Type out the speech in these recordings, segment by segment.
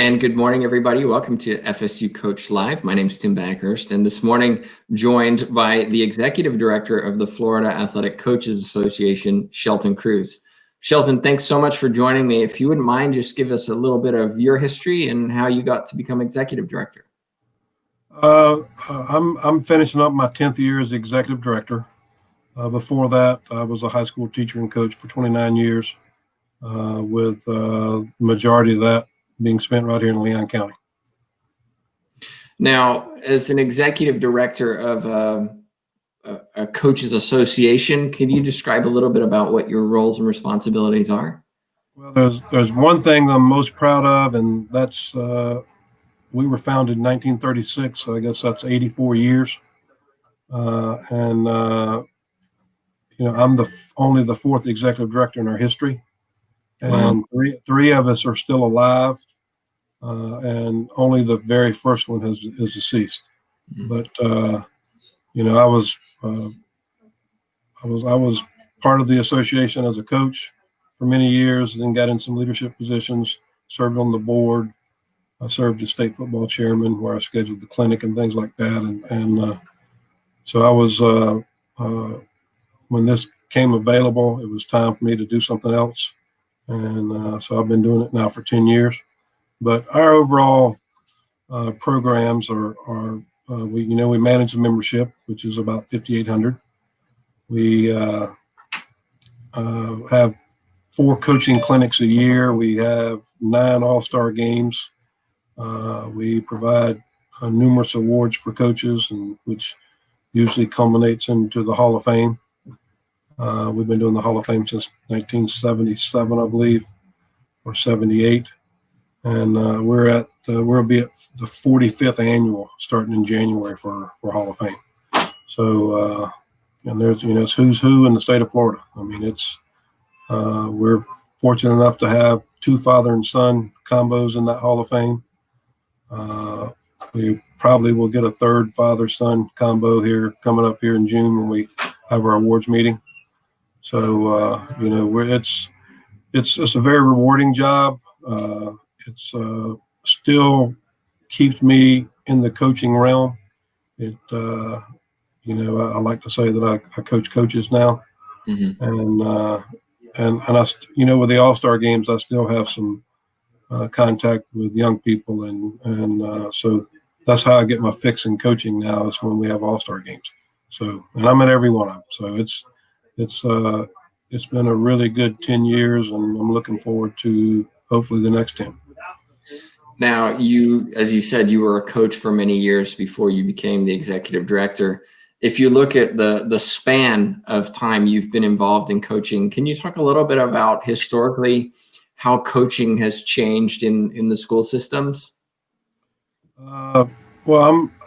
And good morning, everybody. Welcome to FSU Coach Live. My name is Tim Bankhurst, and this morning joined by the Executive Director of the Florida Athletic Coaches Association, Shelton Cruz. Shelton, thanks so much for joining me. If you wouldn't mind, just give us a little bit of your history and how you got to become Executive Director. I'm finishing up my 10th year as Executive Director. Before that, I was a high school teacher and coach for 29 years, with the majority of that being spent right here in Leon County. Now, as an Executive Director of a coaches association, can you describe a little bit about what your roles and responsibilities are? Well, there's one thing I'm most proud of, and that's we were founded in 1936, so I guess that's 84 years. I'm only the fourth executive director in our history, and Wow. three of us are still alive, and only the very first one is deceased. But I was part of the association as a coach for many years, then got in some leadership positions, served on the board. I served as state football chairman, where I scheduled the clinic and things like that. So I was, when this came available, it was time for me to do something else. And so I've been doing it now for 10 years. But our overall programs we manage the membership, which is about 5,800. We have 4 coaching clinics a year. We have 9 all-star games. We provide numerous awards for coaches, which usually culminates into the Hall of Fame. We've been doing the Hall of Fame since 1977, I believe, or 78. And we'll be at the 45th annual starting in January for Hall of Fame. So, and there's, it's who's who in the state of Florida. I mean, we're fortunate enough to have 2 father and son combos in that Hall of Fame. We probably will get a 3rd father-son combo here coming up here in June when we have our awards meeting. So, it's a very rewarding job. It's still keeps me in the coaching realm. I like to say that I coach coaches now. Mm-hmm. And I, with the All-Star games, I still have some contact with young people, and so that's how I get my fix in coaching now, is when we have All-Star games. So, and I'm at every one of them. So it's been a really good 10 years, and I'm looking forward to hopefully the next 10. Now, as you said, you were a coach for many years before you became the executive director. If you look at the span of time you've been involved in coaching, can you talk a little bit about historically how coaching has changed in the school systems? Well,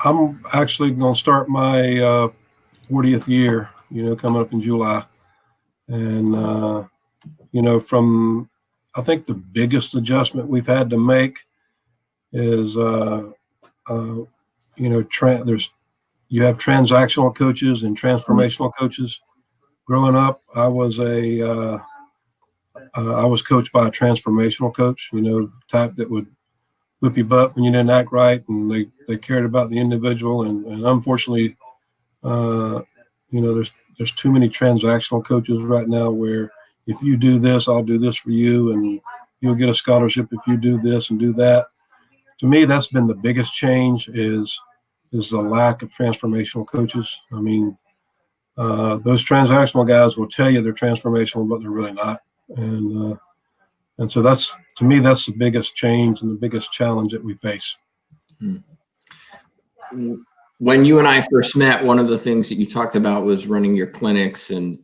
I'm actually going to start my 40th year, coming up in July. And, I think the biggest adjustment we've had to make is, you have transactional coaches and transformational coaches. Growing up, I was coached by a transformational coach, type that would whip your butt when you didn't act right, and they cared about the individual. And unfortunately, there's too many transactional coaches right now, where if you do this, I'll do this for you, and you'll get a scholarship if you do this and do that. To me, that's been the biggest change, is the lack of transformational coaches. I mean, those transactional guys will tell you they're transformational, but they're really not. And so that's, to me, that's the biggest change and the biggest challenge that we face. When you and I first met, one of the things that you talked about was running your clinics and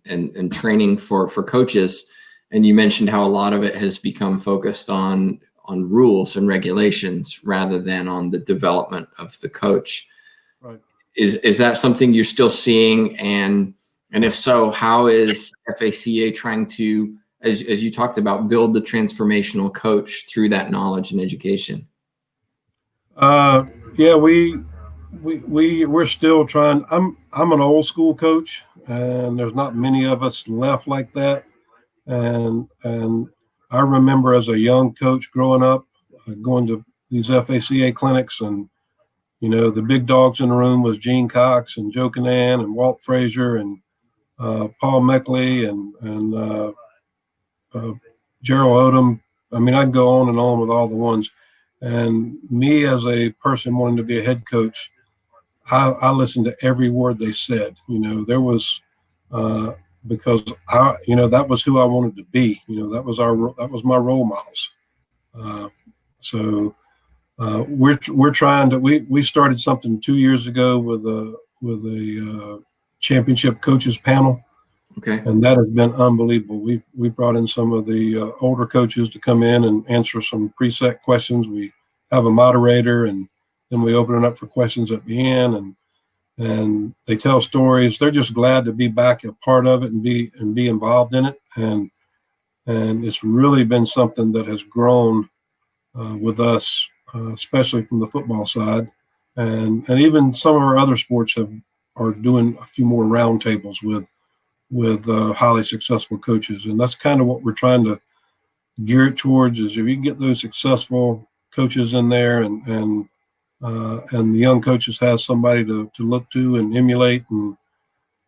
training for coaches. And you mentioned how a lot of it has become focused on rules and regulations rather than on the development of the coach. Right. Is that something you're still seeing? And if so, how is FACA trying to, as you talked about, build the transformational coach through that knowledge and education? Yeah, we're still trying. I'm an old school coach, and there's not many of us left like that. And I remember as a young coach growing up, going to these FACA clinics, and the big dogs in the room was Gene Cox and Joe Canan and Walt Frazier and Paul Meckley and Gerald Odom. I mean, I can go on and on with all the ones. And me as a person wanting to be a head coach, I listened to every word they said. There was because that was who I wanted to be. That was my role models. So we're trying to we started something 2 years ago with a championship coaches panel. Okay. And that has been unbelievable. We brought in some of the older coaches to come in and answer some preset questions. We have a moderator, and then we open it up for questions at the end, and they tell stories. They're just glad to be back a part of it and be involved in it. And it's really been something that has grown with us, especially from the football side, and even some of our other sports are doing a few more roundtables with highly successful coaches. And that's kind of what we're trying to gear it towards, is if you can get those successful coaches in there and the young coaches have somebody to look to and emulate and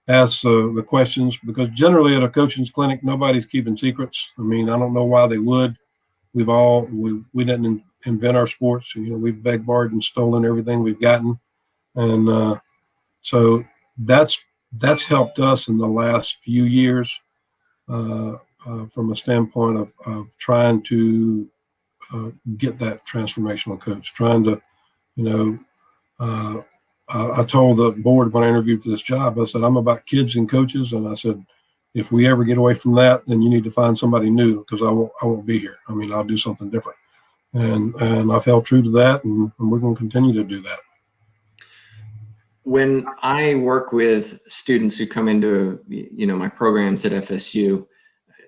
ask the questions, because generally at a coaching's clinic, nobody's keeping secrets. I mean, I don't know why they would. We didn't invent our sports. We've begged, borrowed, and stolen everything we've gotten. And so that's helped us in the last few years from a standpoint of trying to get that transformational coach, trying to, I told the board when I interviewed for this job, I said, I'm about kids and coaches. And I said, if we ever get away from that, then you need to find somebody new, because I won't be here. I mean, I'll do something different. And I've held true to that, and we're going to continue to do that. When I work with students who come into, my programs at FSU,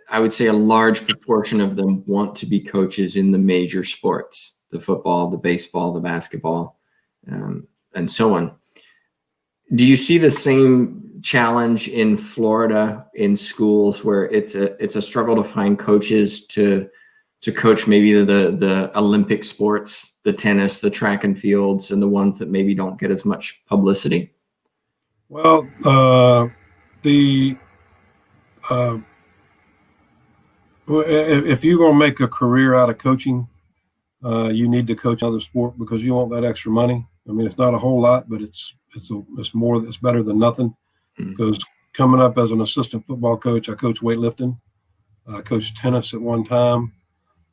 I would say a large proportion of them want to be coaches in the major sports, the football, the baseball, the basketball, and so on. Do you see the same challenge in Florida in schools, where it's a struggle to find coaches to coach maybe the Olympic sports, the tennis, the track and fields, and the ones that maybe don't get as much publicity? Well, if you're going to make a career out of coaching, you need to coach another sport, because you want that extra money. I mean, it's not a whole lot, but it's better than nothing. Because coming up as an assistant football coach, I coached weightlifting, I coached tennis at one time,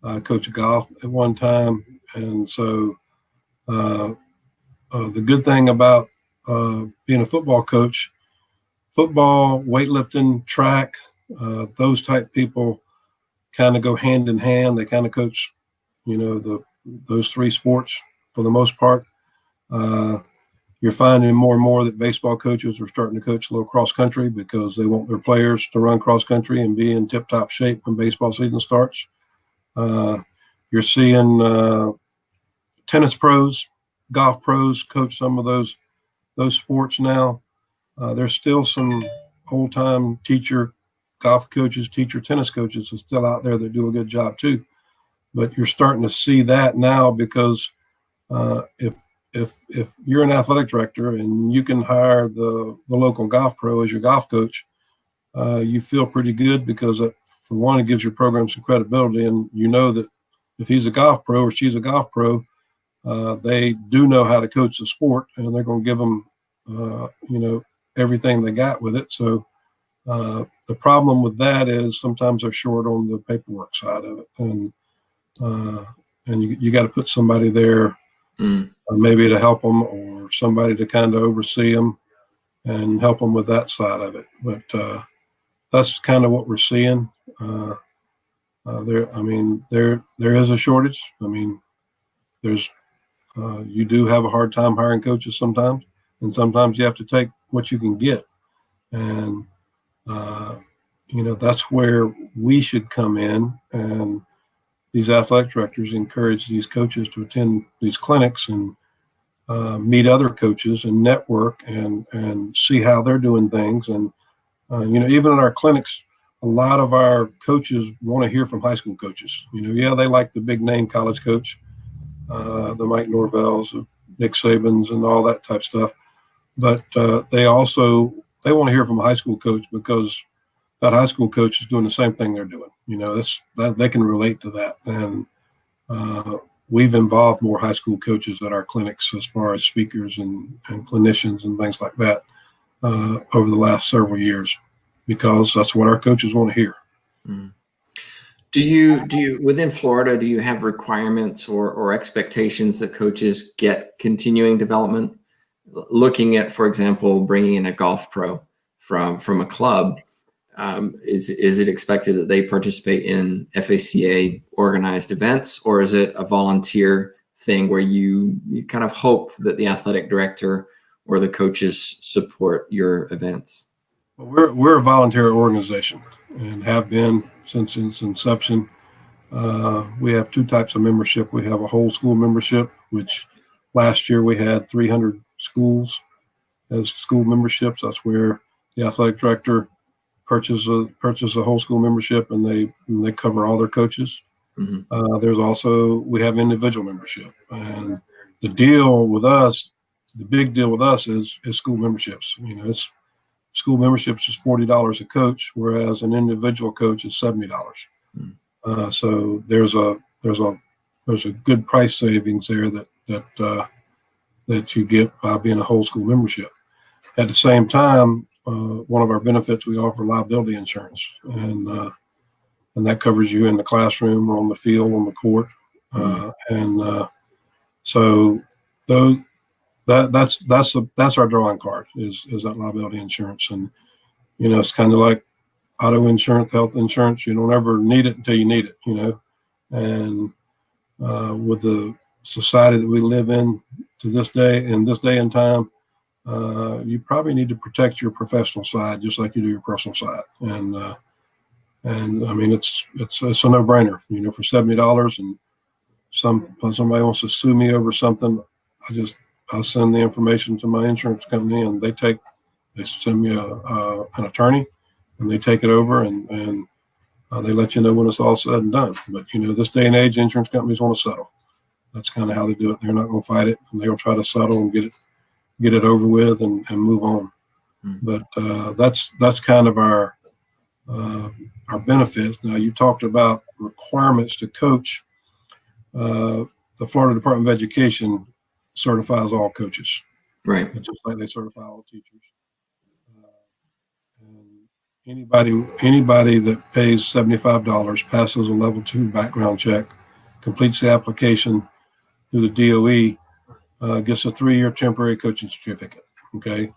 I coached golf at one time, and so the good thing about being a football coach, football, weightlifting, track, those type people kind of go hand in hand. They kind of coach, those three sports for the most part. You're finding more and more that baseball coaches are starting to coach a little cross country, because they want their players to run cross country and be in tip top shape when baseball season starts. You're seeing tennis pros, golf pros coach some of those sports now. There's still some old time teacher golf coaches, teacher tennis coaches are still out there that do a good job too. But you're starting to see that now, because if you're an athletic director and you can hire the local golf pro as your golf coach, you feel pretty good, because for one, it gives your program some credibility, and that if he's a golf pro or she's a golf pro, they do know how to coach the sport, and they're going to give them everything they got with it. So the problem with that is sometimes they're short on the paperwork side of it, and you got to put somebody there maybe to help them, or somebody to kind of oversee them and help them with that side of it. But that's kind of what we're seeing. There is a shortage. I mean, you do have a hard time hiring coaches sometimes, and sometimes you have to take what you can get. And that's where we should come in, and these athletic directors encourage these coaches to attend these clinics and meet other coaches and network and see how they're doing things. And even in our clinics, a lot of our coaches want to hear from high school coaches. They like the big name college coach, the Mike Norvells, Nick Sabans, and all that type stuff. But they want to hear from a high school coach, because that high school coach is doing the same thing they're doing. That they can relate to that. And we've involved more high school coaches at our clinics as far as speakers and clinicians and things like that over the last several years, because that's what our coaches want to hear. Mm. Do you within Florida, do you have requirements or expectations that coaches get continuing development? Looking at, for example, bringing in a golf pro from a club, is it expected that they participate in FACA organized events, or is it a volunteer thing where you kind of hope that the athletic director or the coaches support your events? Well, we're a volunteer organization and have been since its inception. We have two types of membership. We have a whole school membership, which last year we had 300 schools as school memberships. That's where the athletic director purchase a whole school membership, and they cover all their coaches. Mm-hmm. We have individual membership, and the big deal with us is school memberships. It's school memberships is $40 a coach, whereas an individual coach is $70. Mm-hmm. So there's a good price savings there that you get by being a whole school membership. At the same time, one of our benefits, we offer liability insurance, and that covers you in the classroom or on the field, on the court. So that's our drawing card is that liability insurance. And it's kind of like auto insurance, health insurance. You don't ever need it until you need it. And with the society that we live in this day and time, you probably need to protect your professional side just like you do your personal side. And I mean, it's a no-brainer. For $70, and somebody wants to sue me over something, I'll send the information to my insurance company, and they send me an attorney, and they take it over, and they let you know when it's all said and done. But this day and age, insurance companies want to settle. That's kind of how they do it. They're not going to fight it, and they'll try to settle and get it over with and move on. But that's kind of our benefits. Now, you talked about requirements to coach. The Florida Department of Education certifies all coaches, right? Just like they certify all teachers. And anybody that pays $75, passes a level 2 background check, completes the application through the DOE, gets a 3-year temporary coaching certificate. Okay,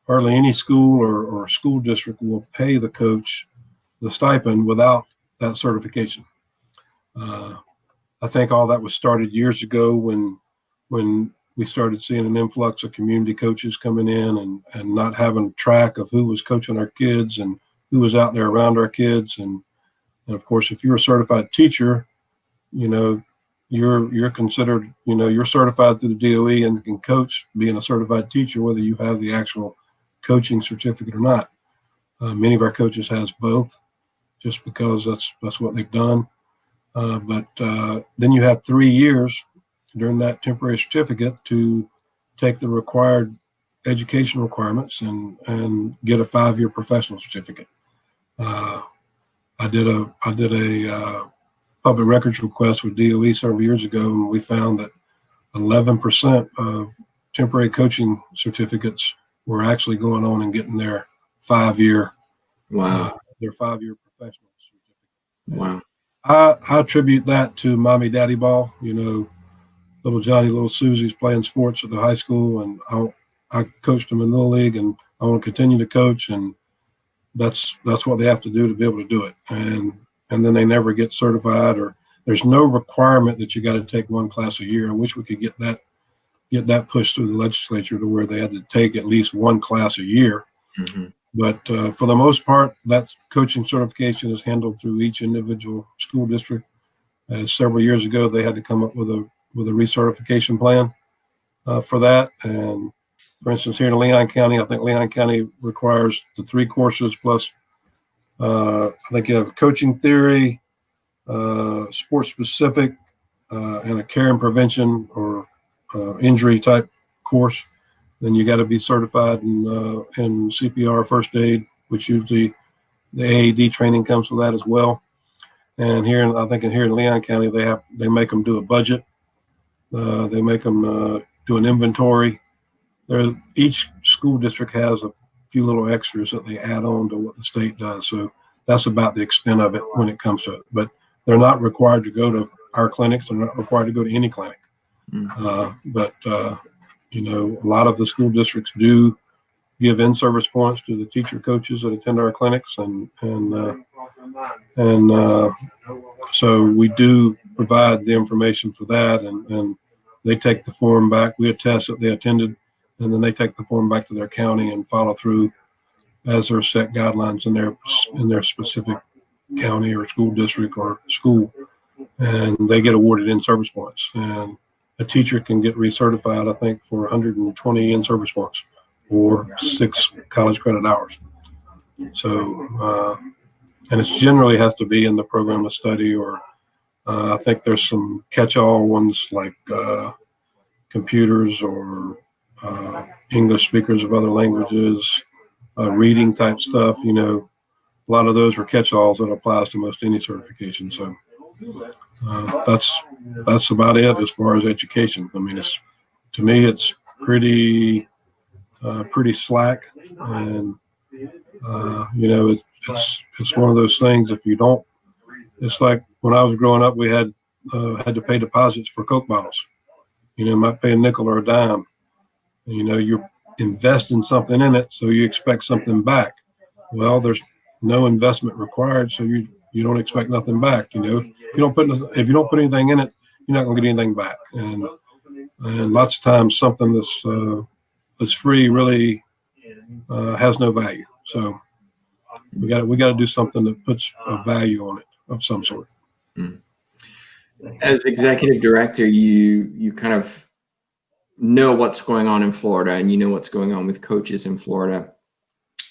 hardly any school or school district will pay the coach the stipend without that certification. I think all that was started years ago when we started seeing an influx of community coaches coming in and not having track of who was coaching our kids and who was out there around our kids. And of course, if you're a certified teacher, you're considered, you're certified through the DOE and can coach being a certified teacher, whether you have the actual coaching certificate or not. Many of our coaches has both, just because that's what they've done. But then you have 3 years during that temporary certificate to take the required education requirements and get a 5-year professional certificate. I did a public records request with DOE several years ago, and we found that 11% of temporary coaching certificates were actually going on and getting their 5-year professional certificate. Wow. I attribute that to mommy daddy ball. Little Johnny, little Susie's playing sports at the high school, and I coached them in Little League, and I want to continue to coach, and that's what they have to do to be able to do it. And then they never get certified, or there's no requirement that you got to take one class a year. I wish we could get that pushed through the legislature to where they had to take at least one class a year. Mm-hmm. But for the most part, that coaching certification is handled through each individual school district. Several years ago, they had to come up with a recertification plan for that. And for instance, here in Leon County, I think Leon County requires the 3 courses plus I think you have coaching theory, sports specific, in a care and prevention or injury type course, then you got to be certified in CPR, first aid, which usually the AAD training comes with that as well. And I think here in Leon County, they make them do a budget. They make them do an inventory. Each school district has a few little extras that they add on to what the state does. So that's about the extent of it when it comes to it. But they're not required to go to our clinics. They're not required to go to any clinic. But a lot of the school districts do give in-service points to the teacher coaches that attend our clinics, and so we do provide the information for that, and they take the form back. We attest that they attended, and then they take the form back to their county and follow through as their set guidelines in their specific county or school district or school, and they get awarded in-service points. And a teacher can get recertified, I think, for 120 in-service points or 6 college credit hours. So, and it generally has to be in the program of study, or I think there's some catch-all ones like computers or English speakers of other languages, reading type stuff. A lot of those are catch-alls that applies to most any certification. So that's about it as far as education. I mean, to me it's pretty slack, and it's one of those things. If you don't, it's like when I was growing up, we had to pay deposits for Coke bottles. Might pay a nickel or a dime. You're investing something in it, so you expect something back. Well, there's no investment required, so you don't expect nothing back. If you don't put anything in it, you're not going to get anything back. And lots of times something that's free really has no value. So we got to do something that puts a value on it of some sort. As executive director, you kind of know what's going on in Florida, and you know what's going on with coaches in Florida.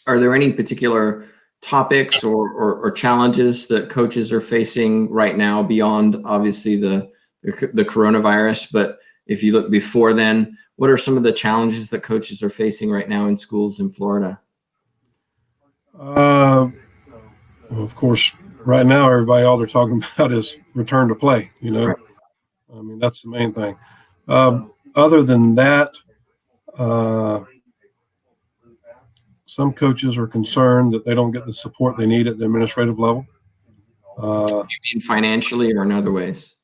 Are there any particular topics or challenges that coaches are facing right now beyond obviously the coronavirus? But if you look before then, what are some of the challenges that coaches are facing right now in schools in Florida? Well, of course, right now, all they're talking about is return to play. Right. I mean, that's the main thing. Other than that, some coaches are concerned that they don't get the support they need at the administrative level. You mean financially or in other ways?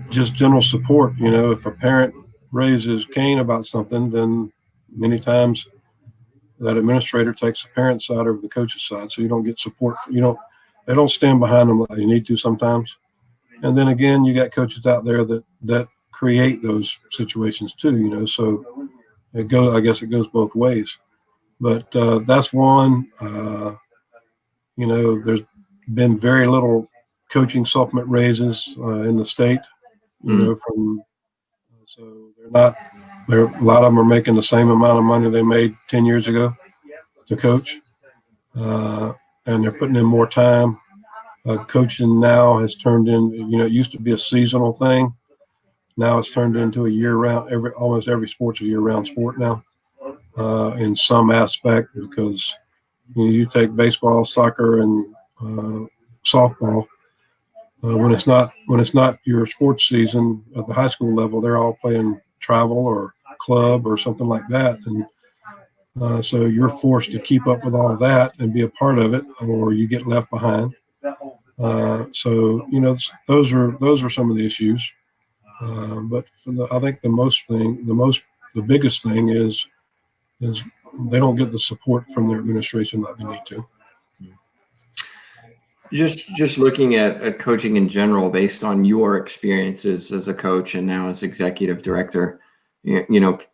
Just general support. If a parent raises Cain about something, then many times that administrator takes the parent's side over the coach's side, so you don't get support. They don't stand behind them like you need to sometimes. And then again, you got coaches out there that create those situations too. So I guess it goes both ways. But that's one. There's been very little coaching supplement raises in the state. So they're not. A lot of them are making the same amount of money they made 10 years ago to coach, and they're putting in more time. Coaching now has turned in. It used to be a seasonal thing. Now it's turned into a year-round. Almost every sport's a year-round sport now, in some aspect, because you take baseball, soccer, and softball. When it's not your sports season at the high school level, they're all playing travel or club or something like that, and so you're forced to keep up with all that and be a part of it, or you get left behind. So those are some of the issues. But I think the biggest thing is they don't get the support from their administration that they need to. Just looking at coaching in general, based on your experiences as a coach and now as executive director,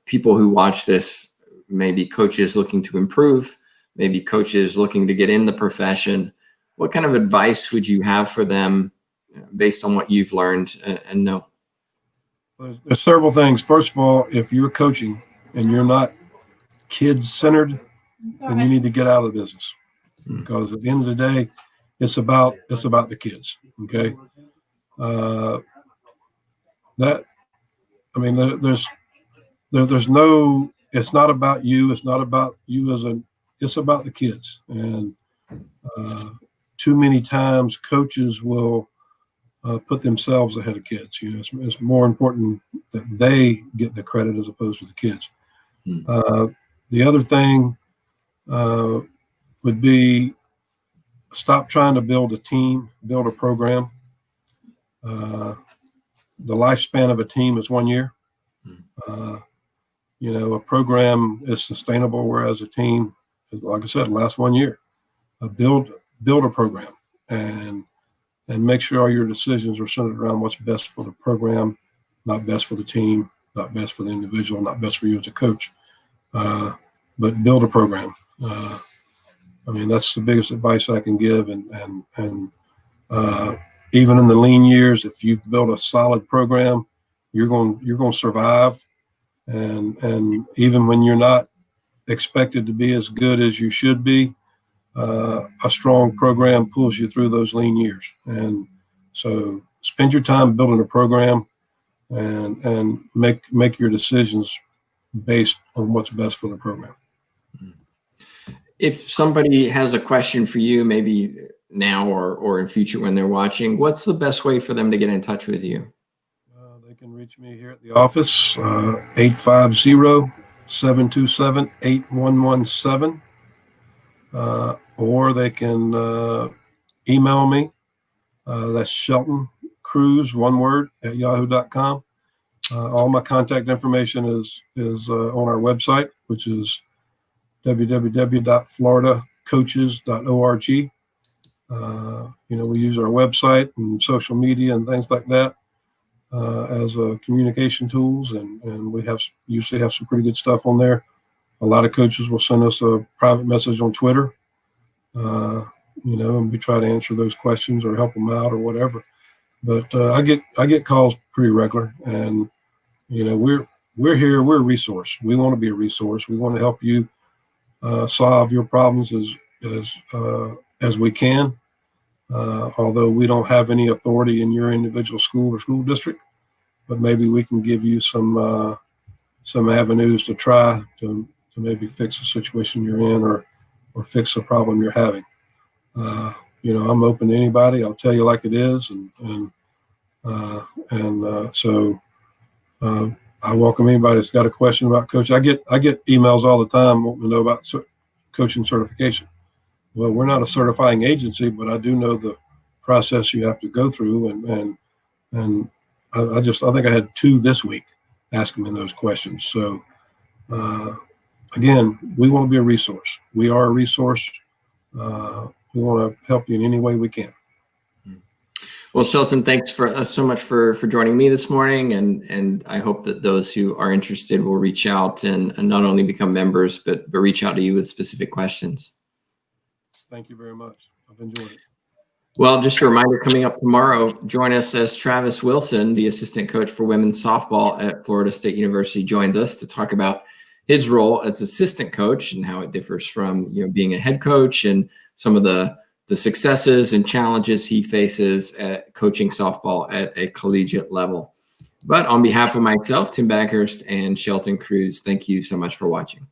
people who watch this, maybe coaches looking to improve, maybe coaches looking to get in the profession. What kind of advice would you have for them based on what you've learned and know? There's several things. First of all, if you're coaching and you're not kid-centered, then you need to get out of the business, because at the end of the day, it's about the kids. Okay. that, I mean, there's no, it's not about you. It's not about you it's about the kids. And too many times coaches will put themselves ahead of kids. It's more important that they get the credit as opposed to the kids. The other thing would be stop trying to build a team, build a program. The lifespan of a team is 1 year. A program is sustainable, whereas a team, like I said, lasts 1 year. Build a program and make sure all your decisions are centered around what's best for the program, not best for the team, not best for the individual, not best for you as a coach. But build a program. That's the biggest advice I can give. And even in the lean years, if you've built a solid program, you're going to survive. And even when you're not expected to be as good as you should be, a strong program pulls you through those lean years. And so spend your time building a program and make your decisions based on what's best for the program. If somebody has a question for you, maybe now or in future when they're watching, what's the best way for them to get in touch with you? They can reach me here at the office, 850-727-8117. Or they can email me. That's Shelton Cruz, one word, at yahoo.com. All my contact information is on our website, which is www.floridacoaches.org. We use our website and social media and things like that as communication tools, and we usually have some pretty good stuff on there. A lot of coaches will send us a private message on Twitter, and we try to answer those questions or help them out or whatever. But I get calls pretty regular, and we're here. We're a resource. We want to be a resource. We want to help you solve your problems as we can. Although we don't have any authority in your individual school or school district, but maybe we can give you some avenues to try to maybe fix the situation you're in or fix the problem you're having. I'm open to anybody. I'll tell you like it is, so I welcome anybody that's got a question about coaching. I get emails all the time wanting to know about coaching certification. Well, we're not a certifying agency, but I do know the process you have to go through, and I think I had 2 this week asking me those questions. So again, we want to be a resource. We are a resource. We want to help you in any way we can. Well, Shelton, thanks so much for joining me this morning, and I hope that those who are interested will reach out and not only become members, but reach out to you with specific questions. Thank you very much. I've enjoyed it. Well, just a reminder, coming up tomorrow, join us as Travis Wilson, the assistant coach for women's softball at Florida State University, joins us to talk about his role as assistant coach and how it differs from being a head coach and some of the successes and challenges he faces at coaching softball at a collegiate level. But on behalf of myself, Tim Baghurst, and Shelton Cruz, thank you so much for watching.